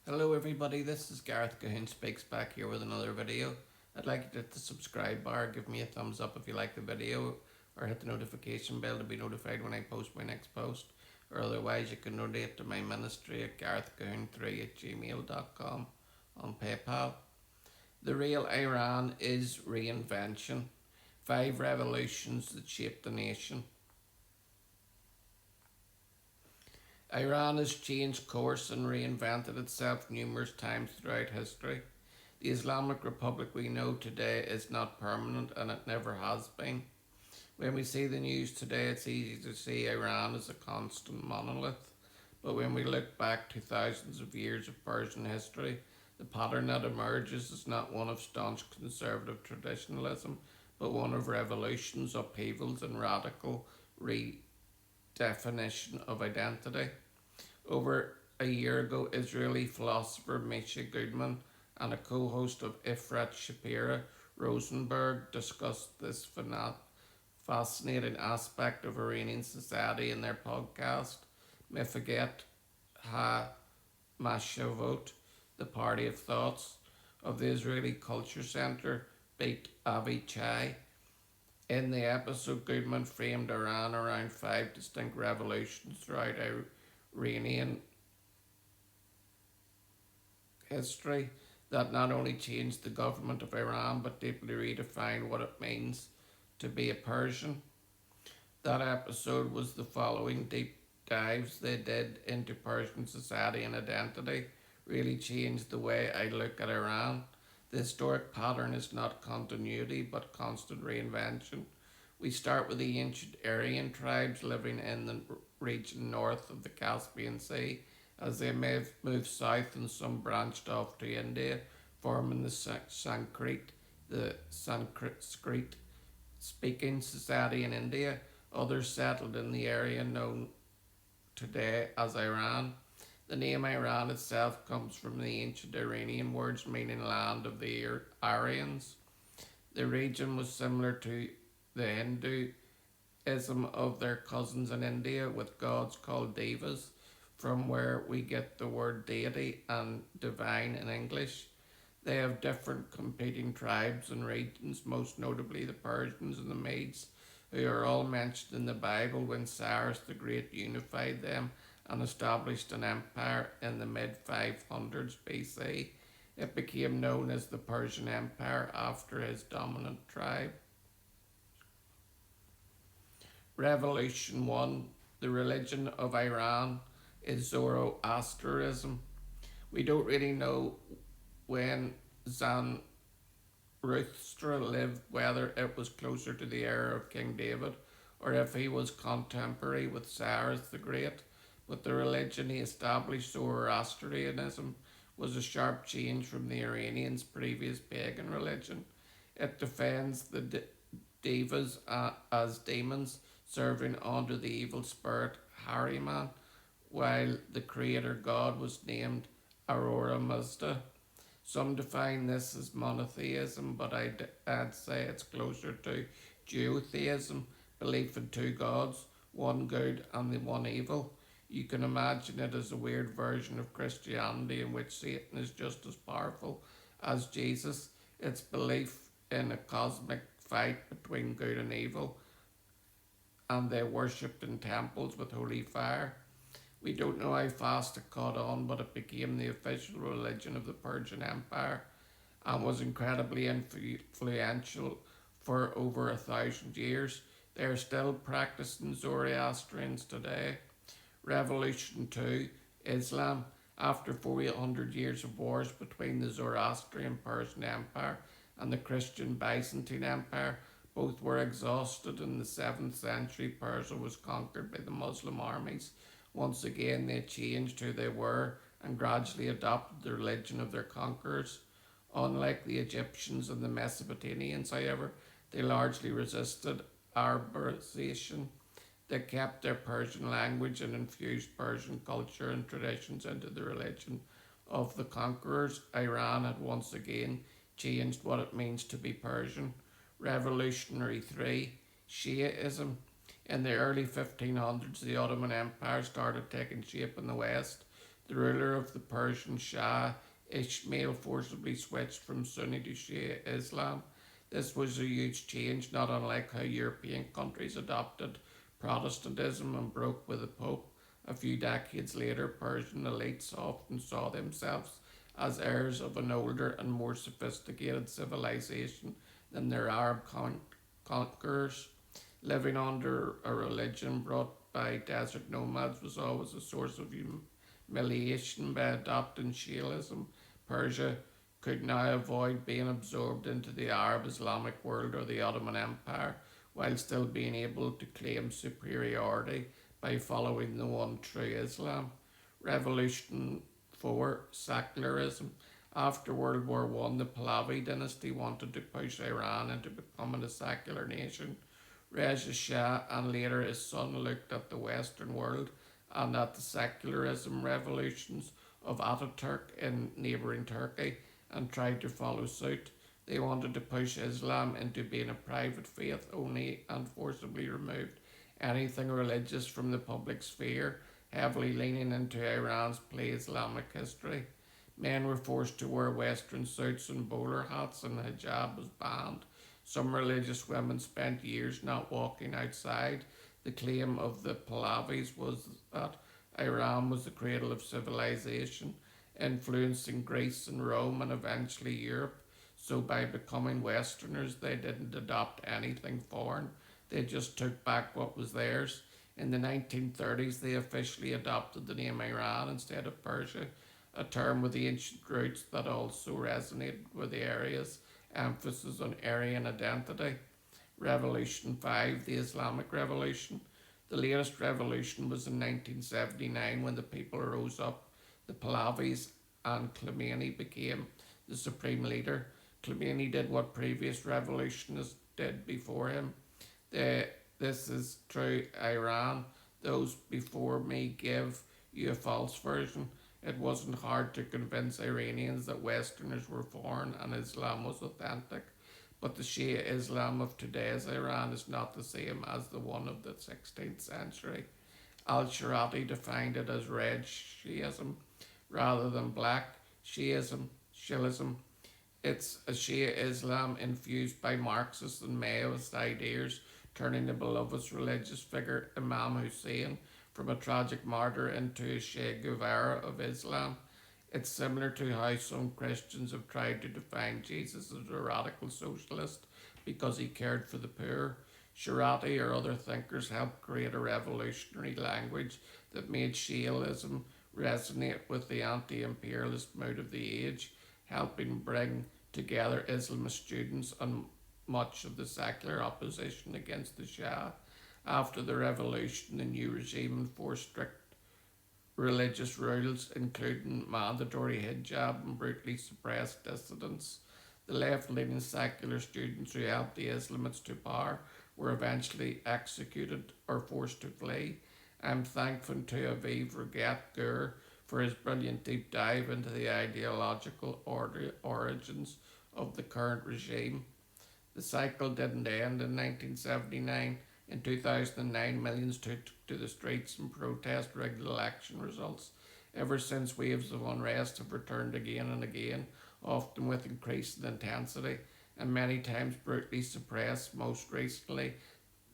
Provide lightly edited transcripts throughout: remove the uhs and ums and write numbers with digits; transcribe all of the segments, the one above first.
Hello everybody, this is Gareth Cahoon Speaks back here with another video. I'd like you to hit the subscribe bar, give me a thumbs up if you like the video, or hit the notification bell to be notified when I post my next post, or otherwise you can donate to my ministry at garethcahoon3@gmail.com on PayPal. The real Iran is Reinvention. 5 revolutions that shaped the nation. Iran has changed course and reinvented itself numerous times throughout history. The Islamic Republic we know today is not permanent and it never has been. When we see the news today, it's easy to see Iran as a constant monolith. But when we look back to thousands of years of Persian history, the pattern that emerges is not one of staunch conservative traditionalism, but one of revolutions, upheavals, and radical redefinition of identity. Over a year ago, Israeli philosopher Misha Goodman and a co-host of Ifrat Shapira Rosenberg discussed this fascinating aspect of Iranian society in their podcast, Mifaget Ha Mashavot, the Party of Thoughts, of the Israeli Culture Center, Beit Avi Chai. In the episode, Goodman framed Iran around 5 distinct revolutions throughout Iranian history that not only changed the government of Iran but deeply redefined what it means to be a Persian. That episode was the following deep dives they did into Persian society and identity, really changed the way I look at Iran. The historic pattern is not continuity but constant reinvention. We start with the ancient Aryan tribes living in the region north of the Caspian Sea, as they may have moved south and some branched off to India, forming the Sanskrit speaking society in India. Others settled in the area known today as Iran. The name Iran itself comes from the ancient Iranian words meaning land of the Aryans. The region was similar to the Hinduism of their cousins in India, with gods called devas, from where we get the word deity and divine in English. They have different competing tribes and regions, most notably the Persians and the Medes, who are all mentioned in the Bible when Cyrus the Great unified them and established an empire in the mid 500s BC. It became known as the Persian Empire after his dominant tribe. Revolution 1. The religion of Iran is Zoroastrianism. We don't really know when Zoroaster lived, whether it was closer to the era of King David or if he was contemporary with Cyrus the Great, but the religion he established, Zoroastrianism, was a sharp change from the Iranians' previous pagan religion. It defends the devas as demons serving under the evil spirit Harriman, while the creator god was named Aurora Mazda. Some define this as monotheism, but I'd say it's closer to duotheism, belief in two gods, one good and the one evil. You can imagine it as a weird version of Christianity in which Satan is just as powerful as Jesus. It's belief in a cosmic fight between good and evil, and they worshipped in temples with holy fire. We don't know how fast it caught on, but it became the official religion of the Persian Empire and was incredibly influential for over 1,000 years. They are still practicing Zoroastrians today. Revolution 2. Islam. After 400 years of wars between the Zoroastrian Persian Empire and the Christian Byzantine Empire, both were exhausted. In the 7th century, Persia was conquered by the Muslim armies. Once again, they changed who they were and gradually adopted the religion of their conquerors. Unlike the Egyptians and the Mesopotamians, however, they largely resisted Arabization. They kept their Persian language and infused Persian culture and traditions into the religion of the conquerors. Iran had once again changed what it means to be Persian. Revolutionary 3. Shiaism. In the early 1500s, the Ottoman Empire started taking shape in the West. The ruler of the Persian Shah, Ismail, forcibly switched from Sunni to Shia Islam. This was a huge change, not unlike how European countries adopted Protestantism and broke with the Pope. A few decades later, Persian elites often saw themselves as heirs of an older and more sophisticated civilization than their Arab conquerors. Living under a religion brought by desert nomads was always a source of humiliation. By adopting Shiism, Persia could now avoid being absorbed into the Arab Islamic world or the Ottoman Empire while still being able to claim superiority by following the one true Islam. Revolution 4. Secularism. After World War One, the Pahlavi dynasty wanted to push Iran into becoming a secular nation. Reza Shah and later his son looked at the Western world and at the secularism revolutions of Ataturk in neighbouring Turkey and tried to follow suit. They wanted to push Islam into being a private faith only and forcibly removed anything religious from the public sphere, heavily leaning into Iran's pre-Islamic history. Men were forced to wear Western suits and bowler hats, and hijab was banned. Some religious women spent years not walking outside. The claim of the Pahlavis was that Iran was the cradle of civilization, influencing Greece and Rome and eventually Europe. So by becoming Westerners, they didn't adopt anything foreign. They just took back what was theirs. In the 1930s, they officially adopted the name Iran instead of Persia, a term with ancient roots that also resonated with the area's emphasis on Aryan identity. Revolution 5, the Islamic Revolution. The latest revolution was in 1979 when the people rose up. The Pahlavis and Khomeini became the supreme leader. Khomeini did what previous revolutionists did before him. This is true Iran. Those before me give you a false version. It wasn't hard to convince Iranians that Westerners were foreign and Islam was authentic. But the Shia Islam of today's Iran is not the same as the one of the 16th century. Al-Shirati defined it as red Shiism rather than black Shiism. It's a Shia Islam infused by Marxist and Maoist ideas, turning the beloved religious figure Imam Hussein from a tragic martyr into a Che Guevara of Islam. It's similar to how some Christians have tried to define Jesus as a radical socialist because he cared for the poor. Shirati or other thinkers helped create a revolutionary language that made Shiism resonate with the anti-imperialist mood of the age, helping bring together Islamist students and much of the secular opposition against the Shah. After the revolution, the new regime enforced strict religious rules, including mandatory hijab, and brutally suppressed dissidents. The left-leaning secular students who helped the Islamists to power were eventually executed or forced to flee. I'm thankful to Aviv Regat Gur for his brilliant deep dive into the ideological origins of the current regime. The cycle didn't end in 1979. In 2009, millions took to the streets in protest rigged election results. Ever since, waves of unrest have returned again and again, often with increasing intensity, and many times brutally suppressed. Most recently,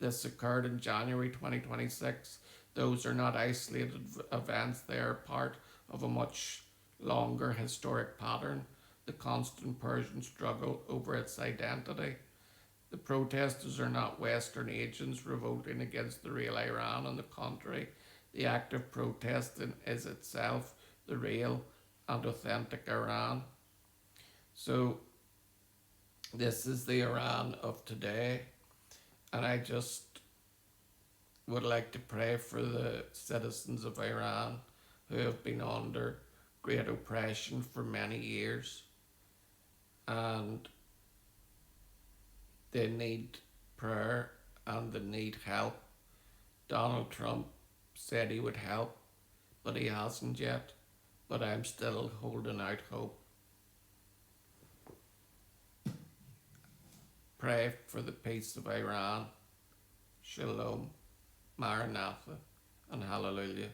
this occurred in January 2026. Those are not isolated events, they are part of a much longer historic pattern, the constant Persian struggle over its identity. The protesters are not Western agents revolting against the real Iran. On the contrary, the act of protesting is itself the real and authentic Iran. So, this is the Iran of today, and I just would like to pray for the citizens of Iran who have been under great oppression for many years, and they need prayer and they need help. Donald Trump said he would help, but he hasn't yet. But I'm still holding out hope. Pray for the peace of Iran. Shalom, Maranatha, and Hallelujah.